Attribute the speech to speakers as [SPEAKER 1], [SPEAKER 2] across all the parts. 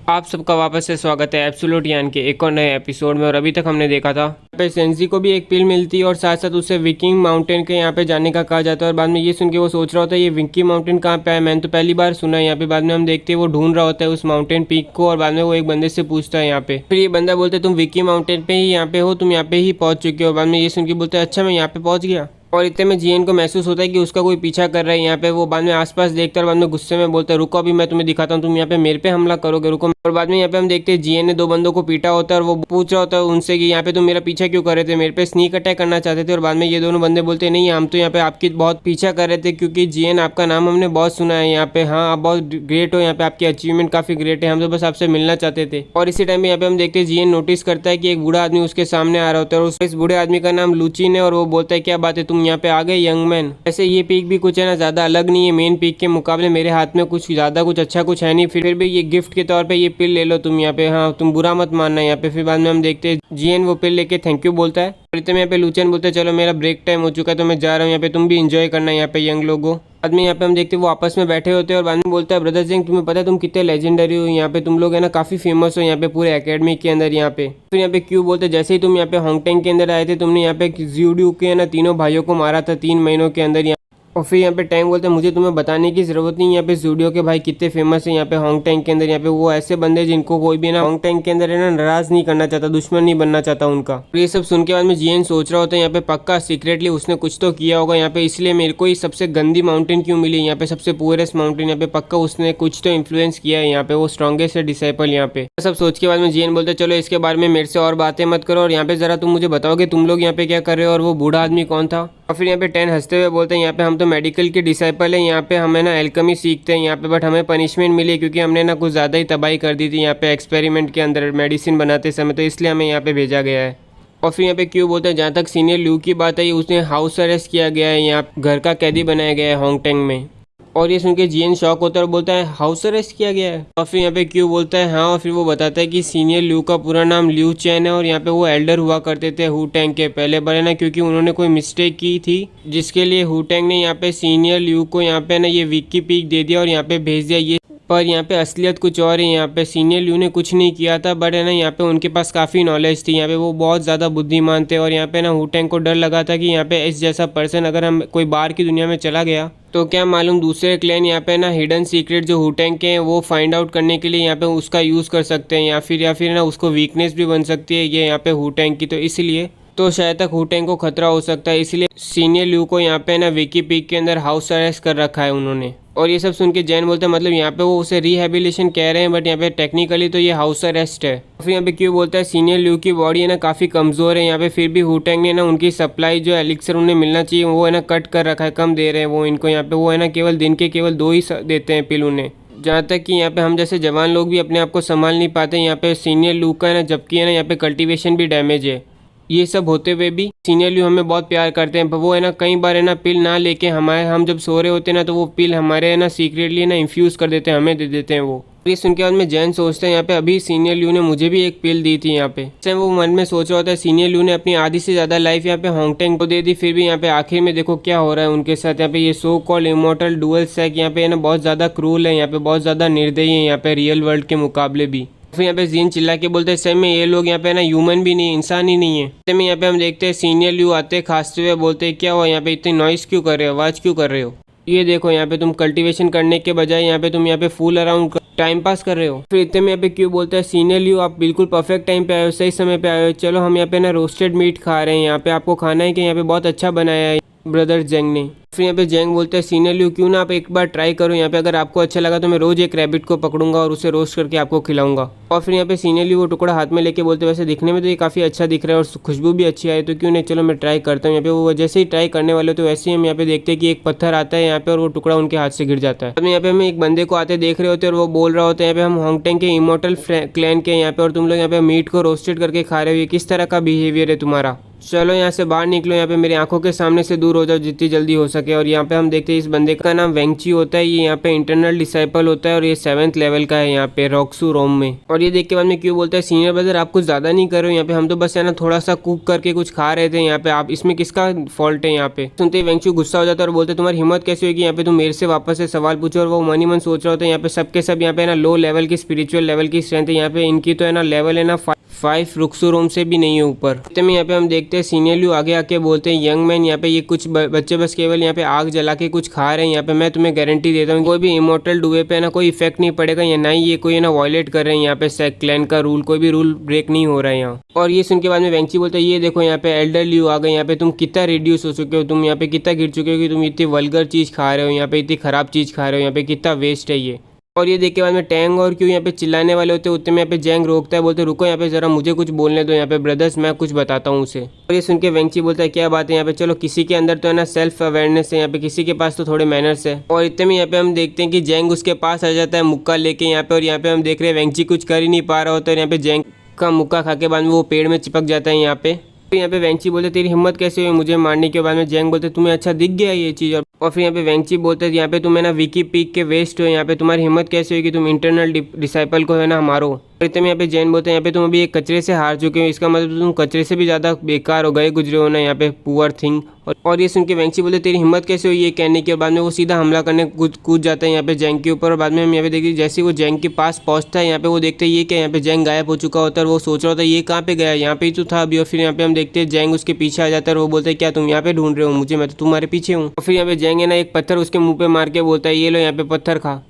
[SPEAKER 1] आप सबका वापस से स्वागत है एब्सोल्यूट यान के एक और नए एपिसोड में। और अभी तक हमने देखा था यहाँ पे सेंजी को भी एक पिल मिलती है और साथ साथ उसे विकिंग माउंटेन के यहाँ पे जाने का कहा जाता है। और बाद में ये सुन के वो सोच रहा होता है ये विकिंग माउंटेन कहाँ पे है, मैंने तो पहली बार सुना है यहाँ पे। बाद में हम देखते हैं वो ढूंढ रहा होता है उस माउंटेन पीक को और बाद में वो एक बंदे से पूछता है यहाँ पे। फिर ये बंदा बोलता है तुम विकिंग माउंटेन पे ही यहाँ पे हो, तुम यहाँ पे ही पहुंच चुके हो। बाद में ये सुन के बोलता है अच्छा मैं यहाँ पे पहुंच गया। और इतने में जीएन को महसूस होता है कि उसका कोई पीछा कर रहा है यहाँ पे। वो बाद में आसपास देखता है और बाद में गुस्से में बोलता है रुको अभी मैं तुम्हें दिखाता हूँ, तुम यहाँ पे मेरे पे हमला करोगे, रुको। और बाद में यहाँ पे हम देखते हैं जीएन ने दो बंदों को पीटा होता है और वो पूछ रहा होता है उनसे कि यहाँ पे तुम मेरा पीछा क्यों कर रहे थे, मेरे पे स्नीक अटैक करना चाहते थे। और बाद में ये दोनों बंदे बोलते नहीं हम तो यहाँ पे आपकी बहुत पीछा कर रहे थे क्योंकि जीएन आपका नाम हमने बहुत सुना है यहाँ पे, हाँ आप बहुत ग्रेट हो, यहाँ पे आपकी अचीवमेंट काफी ग्रेट है, हम तो बस आपसे मिलना चाहते थे। और इसी टाइम पे यहाँ पे हम देखते हैं जीएन नोटिस करता है कि एक बूढ़ा आदमी उसके सामने आ रहा होता है और इस बूढ़े आदमी का नाम लुचिन है। और वो बोलता है क्या बात है तुम यहाँ पे आ गए यंग मैन। ऐसे ये पीक भी कुछ है ना ज़्यादा अलग नहीं है मेन पीक के मुकाबले, मेरे हाथ में कुछ ज़्यादा कुछ अच्छा कुछ है नहीं, फिर भी ये गिफ्ट के तौर पे ये पिल ले लो तुम यहाँ पे, हाँ तुम बुरा मत मानना यहाँ पे। फिर बाद में हम देखते हैं जीएन वो पिल लेके थैंक यू बोलता है। और इतने में यहाँ पे लुचिन बोलते हैं चलो मेरा ब्रेक टाइम हो चुका है तो मैं जा रहा हूँ यहाँ पे, तुम भी इंजॉय करना यहाँ पे यंग लोगों। बाद में यहाँ पे हम देखते हैं वो आपस में बैठे होते हैं और बाद में बोलता है ब्रदर जेंग तुम्हें पता है तुम कितने लेजेंडरी हो यहाँ पे, तुम लोग है ना काफी फेमस हो यहाँ पे पूरे एकेडमी के अंदर यहाँ पे। फिर यहाँ पे क्यों बोलते जैसे ही तुम यहाँ पे होंगटेंग के अंदर आए थे तुमने यहाँ पे ज्यूड्यू के ना तीनों भाइयों को मारा था 3 महीनों के अंदर। और फिर यहाँ पे टैंग बोलते हैं मुझे तुम्हें बताने की जरूरत नहीं यहाँ पे जूडियो के भाई कितने फेमस है यहाँ पे होंगटेंग के अंदर। यहाँ पे वो ऐसे बंदे जिनको कोई भी ना होंगटेंग के अंदर है ना नाराज नहीं करना चाहता, दुश्मन नहीं बनना चाहता उनका। तो ये सब सुन के बाद में जीएन सोच रहा होता है यहाँ पे पक्का सीक्रेटली उसने कुछ तो किया होगा यहाँ पे, इसलिए मेरे को ही सबसे गंदी माउंटेन क्यों मिली यहाँ पे, सबसे पुअरेस्ट माउंटेन यहाँ पे, पक्का उसने कुछ तो इन्फ्लुएंस किया है यहाँ पे, वो स्ट्रॉन्गेस्ट डिसाइपल यहाँ पे। सब सोच के बाद में जीएन बोलते चलो इसके बारे में मेरे से और बातें मत करो और यहाँ पे जरा तुम मुझे बताओगे तुम लोग यहाँ पे क्या कर रहे हो और वो बूढ़ा आदमी कौन था। और फिर यहाँ पे टेन हंसते हुए बोलते हैं यहाँ पे हम तो मेडिकल के डिसाइपल हैं यहाँ पे, हमें ना एल्केमी सीखते हैं यहाँ पे, बट हमें पनिशमेंट मिली क्योंकि हमने ना कुछ ज़्यादा ही तबाही कर दी थी यहाँ पे एक्सपेरिमेंट के अंदर मेडिसिन बनाते समय, तो इसलिए हमें यहाँ पे भेजा गया है। और फिर यहाँ पे क्यों बोलते हैं जहाँ तक सीनियर ल्यू की बात है उसने हाउस अरेस्ट किया गया है, यहाँ घर का कैदी बनाया गया है होंगटेंग में। और ये सुन के जीएन शॉक होता है और बोलता है हाउस अरेस्ट किया गया है। और फिर यहाँ पे क्यों बोलता है हाँ, और फिर वो बताता है कि सीनियर ल्यू का पूरा नाम ल्यू चैन है और यहाँ पे वो एल्डर हुआ करते थे हू टैंग के पहले बड़े ना, क्योंकि उन्होंने कोई मिस्टेक की थी जिसके लिए हू टैंग ने यहाँ पे सीनियर ल्यू को यहाँ पे ना ये विक्की पीक दे दिया और यहाँ पे भेज दिया ये। पर यहाँ पे असलियत कुछ और है, यहाँ पे सीनियर ल्यू ने कुछ नहीं किया था, बट है ना यहाँ पे उनके पास काफ़ी नॉलेज थी, यहाँ पे वो बहुत ज़्यादा बुद्धिमान थे। और यहाँ पे ना हू टैंग को डर लगा था कि यहाँ पे इस जैसा पर्सन अगर हम कोई बाहर की दुनिया में चला गया तो क्या मालूम दूसरे क्लैन यहाँ पे ना हिडन सीक्रेट जो हू टैंग के हैं वो फाइंड आउट करने के लिए यहाँ पे उसका यूज़ कर सकते हैं, या फिर ना उसको वीकनेस भी बन सकती है ये यहाँ पे हू टैंग की, तो इसलिए तो शायद तक हू टैंग को खतरा हो सकता है, इसलिए सीनियर ल्यू को यहाँ पे ना विकी पीक के अंदर हाउस अरेस्ट कर रखा है उन्होंने। और ये सब सुन के जैन बोलते हैं मतलब यहाँ पे वो उसे रिहेबिलिटेशन कह रहे हैं बट यहाँ पे टेक्निकली तो ये हाउस अरेस्ट है। फिर यहाँ पे क्यों बोलता है सीनियर ल्यू की बॉडी है ना काफ़ी कमज़ोर है यहाँ पे, फिर भी हू टैंग ने ना उनकी सप्लाई जो एलिक्सर उन्हें मिलना चाहिए वो है ना कट कर रखा है, कम दे रहे हैं वो इनको यहाँ पे, वो है ना केवल दिन के केवल 2 ही देते हैं पिल उन्हें, जहाँ तक कि यहाँ पे हम जैसे जवान लोग भी अपने आप को संभाल नहीं पाते यहाँ पे सीनियर ल्यू का है ना, जबकि है ना यहाँ पे कल्टीवेशन भी डैमेज है। ये सब होते हुए भी सीनियर ल्यू हमें बहुत प्यार करते हैं, पर वो है ना कई बार है ना पिल ना लेके हम जब सो रहे होते हैं ना तो वो पिल हमारे है ना सीक्रेटली ना इन्फ्यूज़ कर देते हैं, हमें दे देते हैं वो। ये सुन के बाद में जैन सोचते हैं यहाँ पे अभी सीनियर ल्यू ने मुझे भी एक पिल दी थी यहाँ पे, जैसे वो मन में सोच रहा होता है सीनियर ल्यू ने अपनी आधी से ज़्यादा लाइफ यहाँ पे होंगटेंग को दे दी, फिर भी यहाँ पे आखिर में देखो क्या हो रहा है उनके साथ। यहाँ पे ये so called immortal dual sac यहाँ पे है ना बहुत ज़्यादा क्रूल है, यहाँ पे बहुत ज़्यादा निर्दयी है यहाँ पे रियल वर्ल्ड के मुकाबले भी। फिर यहाँ पे जीन चिल्ला के बोलते हैं सही में ये लोग यहाँ पे ना ह्यूमन भी नहीं, इंसान ही नहीं है। ऐसे में यहाँ पे हम देखते हैं सीनियर ल्यू आते खांसते हुए बोलते हैं क्या हुआ यहाँ पे इतनी नॉइस क्यों कर रहे हो, आवाज़ क्यों कर रहे हो, ये देखो यहाँ पे तुम कल्टीवेशन करने के बजाय यहाँ पे तुम यहाँ पे फूल अराउंड टाइम पास कर रहे हो। फिर इतने में यहाँ पे क्यों बोलता है सीनियर ल्यू आप बिल्कुल परफेक्ट टाइम पे आए हो, सही समय पे आए हो, चलो हम यहाँ पे ना रोस्टेड मीट खा रहे हैं, यहाँ पे आपको खाना है कि यहाँ पे बहुत अच्छा बनाया है ब्रदर जेंग ने। फिर यहाँ पे जेंग बोलते हैं सीनियर ल्यू क्यों ना आप एक बार ट्राई करो यहाँ पे, अगर आपको अच्छा लगा तो मैं रोज एक रैबिट को पकड़ूंगा और उसे रोस्ट करके आपको खिलाऊंगा। और फिर यहाँ पे सीनियर ल्यू वो टुकड़ा हाथ में लेके बोलते हैं वैसे दिखने में तो ये काफ़ी अच्छा दिख रहा है और खुशबू भी अच्छी आई तो क्यों नहीं चलो मैं ट्राई करता हूँ। यहाँ पे वो जैसे ही ट्राई करने वाले तो वैसे ही हम यहाँ पे देखते हैं कि एक पत्थर आता है यहाँ पे और वो टुकड़ा उनके हाथ से गिर जाता है। अब यहाँ पे हम एक बंदे को आते देख रहे होते हैं और वो बोल रहा होता है यहाँ पे हम होंगटेंग के इमॉर्टल क्लैन के यहाँ पे और तुम लोग यहाँ पे मीट को रोस्टेड करके खा रहे हो, ये किस तरह का बिहेवियर है तुम्हारा। चलो यहाँ से बाहर निकलो, यहाँ पे मेरी आंखों के सामने से दूर हो जाओ जितनी जल्दी हो सके। और यहाँ पे हम देखते हैं इस बंदे का नाम वेंगची होता है, ये यहाँ पे इंटरनल डिसाइपल होता है और ये 7th लेवल का है यहाँ पे रॉक्सू रोम में। और ये देख के बाद में क्यों बोलता है सीनियर ब्रदर आप कुछ ज़्यादा नहीं कर रहे हो, यहाँ पे हम तो बस है ना थोड़ा सा कुक करके कुछ खा रहे थे यहाँ पे, आप इसमें किसका फॉल्ट है। यहाँ पे सुनते ही वेंगची गुस्सा हो जाता है और बोलते तुम्हारी हिम्मत कैसे होगी यहाँ पे तुम मेरे से वापस से सवाल पूछो। और वो मन ही मन सोच रहा होता है यहाँ पे सबके सब यहाँ पे ना लो लेवल की स्पिरिचुअल लेवल की स्ट्रेंथ है, यहाँ पे इनकी तो है ना लेवल है ना 5 रुक्सू रोम से भी नहीं है ऊपर। में यहाँ पे हम देखते हैं सीनियर ल्यू आगे आके बोलते हैं यंग मैन यहाँ पे ये कुछ बच्चे बस केवल यहाँ पे आग जला के कुछ खा रहे हैं, यहाँ पे मैं तुम्हें गारंटी देता हूँ कोई भी इमोर्टल डुए पे ना कोई इफेक्ट नहीं पड़ेगा, या ना ही ये कोई ना वायलेट कर रहे हैं यहाँ पे सेक क्लैन का रूल, कोई भी रूल ब्रेक नहीं हो रहा है यहाँ। और ये सुन के बाद में वेंगची बोलता है ये देखो यहाँ पे एल्डर ल्यू आ गए, यहाँ पे तुम कितना रिड्यूस हो चुके हो, तुम यहाँ पे कितना गिर चुके हो कि तुम इतनी वल्गर चीज़ खा रहे हो, यहाँ पे इतनी खराब चीज़ खा रहे हो, यहाँ पे कितना वेस्ट है ये। और ये देख के बाद में टैंग और क्यों यहाँ पे चिल्लाने वाले होते हैं उतने में यहाँ पे जैंग रोकता है, बोलते रुको यहाँ पे जरा मुझे कुछ बोलने दो यहाँ पे ब्रदर्स, मैं कुछ बताता हूँ उसे। और ये सुन के वेंगची बोलता है क्या बात है यहाँ पे, चलो किसी के अंदर तो है ना सेल्फ अवेयरनेस है, यहाँ पे किसी के पास तो थोड़े मैनर्स है। और इतने में यहाँ पे हम देखते हैं कि जैंग उसके पास आ जाता है मुक्का लेके यहाँ पे, और यहाँ पे हम देख रहे हैं वेंगची कुछ कर ही नहीं पा रहा होता है, यहाँ पे जैंग का मुक्का खा के बाद में वो पेड़ में चिपक जाता है यहाँ पे। फिर यहाँ पे वेंगची बोलते तेरी हिम्मत कैसे हुई मुझे मारने के बाद में, जैंग बोलते तुम्हें अच्छा दिख गया ये चीज़। और फिर यहाँ पे वेंगची बोलते यहाँ पे तुम है ना विकी पीक के वेस्ट हो, यहाँ पे तुम्हारी हिम्मत कैसे हुई कि तुम इंटरनल डिसाइपल को है ना मारो। और इतने में यहाँ पे जैन बोलते हैं यहाँ पे तुम अभी एक कचरे से हार चुके हो, इसका मतलब तुम कचरे से भी ज़्यादा बेकार हो गए गुजरे हो ना यहाँ पे पुअर थिंग। और ये सुन के वेंगची बोलते तेरी हिम्मत कैसे हुई ये कहने के, बाद में वो सीधा हमला करने कूद जाता है यहाँ पे जैंग के ऊपर। और बाद में हम यहाँ पे देखिए जैसे वो जैंग के पास पहुँचता है यहाँ पे वो देखते हैं ये क्या, यहाँ पे जैंग गायब हो चुका होता है और वो सोच रहा होता है ये कहाँ पे गया, यहाँ पे ही तो था अभी। और फिर यहाँ पे हम देखते हैं जैंग उसके पीछे आ जाता है और वो बोलते हैं क्या तुम यहाँ पे ढूंढ रहे हो मुझे, मैं तो तुम्हारे पीछे हूँ। और फिर यहाँ पे जैंग है ना एक पत्थर उसके मुँह पे मार के बोलता है ये लो यहाँ पे पत्थर खा।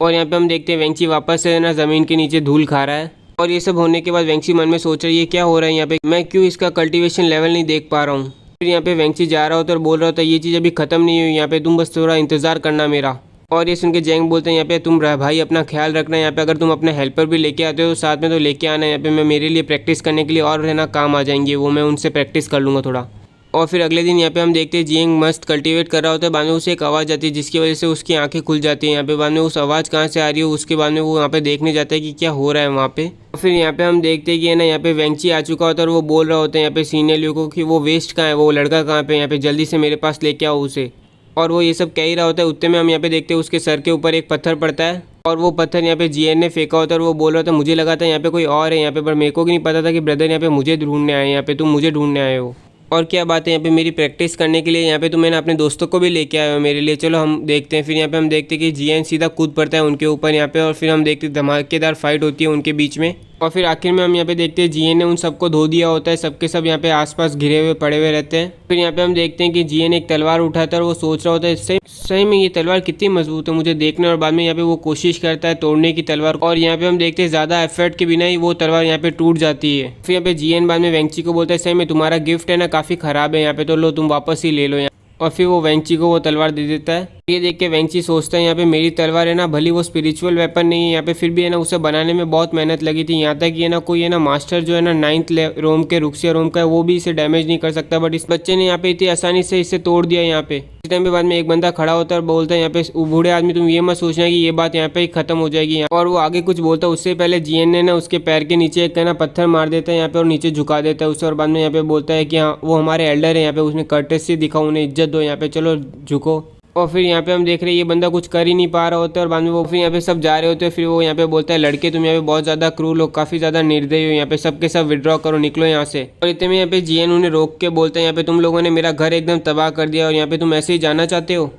[SPEAKER 1] और यहाँ पे हम देखते हैं वेंगची वापस से ना ज़मीन के नीचे धूल खा रहा है। और ये सब होने के बाद वेंगची मन में सोच रही है क्या हो रहा है यहाँ पे, मैं क्यों इसका कल्टीवेशन लेवल नहीं देख पा रहा हूँ। फिर यहाँ पे वेंगची जा रहा होता है और बोल रहा होता है ये चीज़ अभी खत्म नहीं हुई, यहाँ पे तुम बस थोड़ा इंतजार करना मेरा। और ये सुन के जैंग बोलते हैं यहाँ पे तुम भाई अपना ख्याल रखना, यहाँ पे अगर तुम अपने हेल्पर भी लेके आते हो तो साथ में तो लेके आना, यहाँ पे मैं मेरे लिए प्रैक्टिस करने के लिए और है ना काम आ जाएंगे, वो मैं उनसे प्रैक्टिस कर लूँगा थोड़ा। और फिर अगले दिन यहाँ पे हम देखते हैं जियंग मस्त कल्टीवेट कर रहा होता है, बाद में उसे एक आवाज़ आती है जिसकी वजह से उसकी आंखें खुल जाती हैं यहाँ पे। बाद में उस आवाज़ कहाँ से आ रही है उसके बाद में वो यहाँ पे देखने जाता है कि क्या हो रहा है वहाँ पे। और फिर यहाँ पे हम देखते हैं कि है ना यहाँ पे वेंगची आ चुका होता है और वो बोल रहा होता है यहाँ पे सीनियर ल्यू को कि वो वेस्ट कहाँ है, वो लड़का कहाँ पे, यहाँ पे जल्दी से मेरे पास लेके आओ उसे। और वो ये सब कह ही रहा होता है उतने में हम यहाँ पे देखते हैं उसके सर के ऊपर एक पत्थर पड़ता है और वो पत्थर यहाँ पे जीएन ने फेंका होता है और वो बोल रहा था मुझे लगा था यहाँ पे कोई और है यहाँ पे, पर मेरे को भी नहीं पता था कि ब्रदर यहाँ पे मुझे ढूंढने आए, यहाँ पे तुम मुझे ढूंढने आए हो। और क्या बात है यहाँ पे मेरी प्रैक्टिस करने के लिए यहाँ पे तुम ना अपने दोस्तों को भी लेके आए हो मेरे लिए, चलो हम देखते हैं। फिर यहाँ पे हम देखते हैं कि जीएन सीधा कूद पड़ता है उनके ऊपर यहाँ पे, और फिर हम देखते हैं धमाकेदार फाइट होती है उनके बीच में। और फिर आखिर में हम यहाँ पे देखते हैं जीएन ने उन सबको धो दिया होता है, सबके सब यहाँ पे आसपास घिरे हुए पड़े हुए रहते हैं। फिर यहाँ पे हम देखते हैं कि जीएन एक तलवार उठाता है और वो सोच रहा होता है सही में ये तलवार कितनी मजबूत है मुझे देखना। और बाद में यहाँ पे वो कोशिश करता है तोड़ने की तलवार, और यहाँ पे हम देखते हैं ज़्यादा एफर्ट के बिना ही वो तलवार यहाँ पे टूट जाती है। फिर यहाँ पे जीएन बाद में वेंगची को बोलता है सही में तुम्हारा गिफ्ट है ना काफ़ी ख़राब है यहाँ पे, तो लो तुम वापस ही ले लो यहाँ। और फिर वो वेंगची को वो तलवार दे देता है। ये देख के वेंगची सोचता है यहाँ पे मेरी तलवार है ना भली वो स्पिरिचुअल वेपन नहीं है यहाँ पे, फिर भी है ना उसे बनाने में बहुत मेहनत लगी थी, यहाँ तक कि है ना कोई है ना मास्टर जो है ना 9th रोम के रुक्सिया रोम का है वो भी इसे डैमेज नहीं कर सकता, बट इस बच्चे ने यहाँ पे इतनी आसानी से इसे तोड़ दिया यहाँ पे। इस टाइम पे बाद में एक बंदा खड़ा होता है और बोलता है यहाँ पे बूढ़े आदमी तुम ये मत सोचना कि ये बात यहाँ पे ही खत्म हो जाएगी यहाँ। और वो आगे कुछ बोलता है उससे पहले जीएन ने ना उसके पैर के नीचे एक ना पत्थर मार देता है यहाँ पे और नीचे झुका देता है उसे। और बाद में यहाँ पे बोलता है कि हाँ वो हमारे एल्डर है यहाँ पे, उसने कर्टेसी दिखाओ उन्हें इज्जत दो यहाँ पे, चलो झुको। और फिर यहाँ पे हम देख रहे हैं ये बंदा कुछ कर ही नहीं पा रहा होता है और बाद में वो फिर यहाँ पे सब जा रहे होते हैं। फिर वो यहाँ पे बोलता है लड़के तुम यहाँ पे बहुत ज़्यादा क्रूर हो, काफ़ी ज़्यादा निर्दयी हो, यहाँ पे सबके सब विड्रॉ करो, निकलो यहाँ से। और इतने में यहाँ पे जीएन उन्हें रोक के बोलते हैं यहाँ पे तुम लोगों ने मेरा घर एकदम तबाह कर दिया और यहाँ पे तुम ऐसे ही जाना चाहते हो।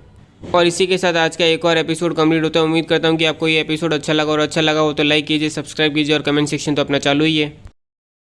[SPEAKER 1] और इसी के साथ आज का एक और एपिसोड कंप्लीट होता है। उम्मीद करता हूँ कि आपको ये एपिसोड अच्छा लगा, और अच्छा लगा हो तो लाइक कीजिए, सब्सक्राइब कीजिए और कमेंट सेक्शन तो अपना चालू ही है।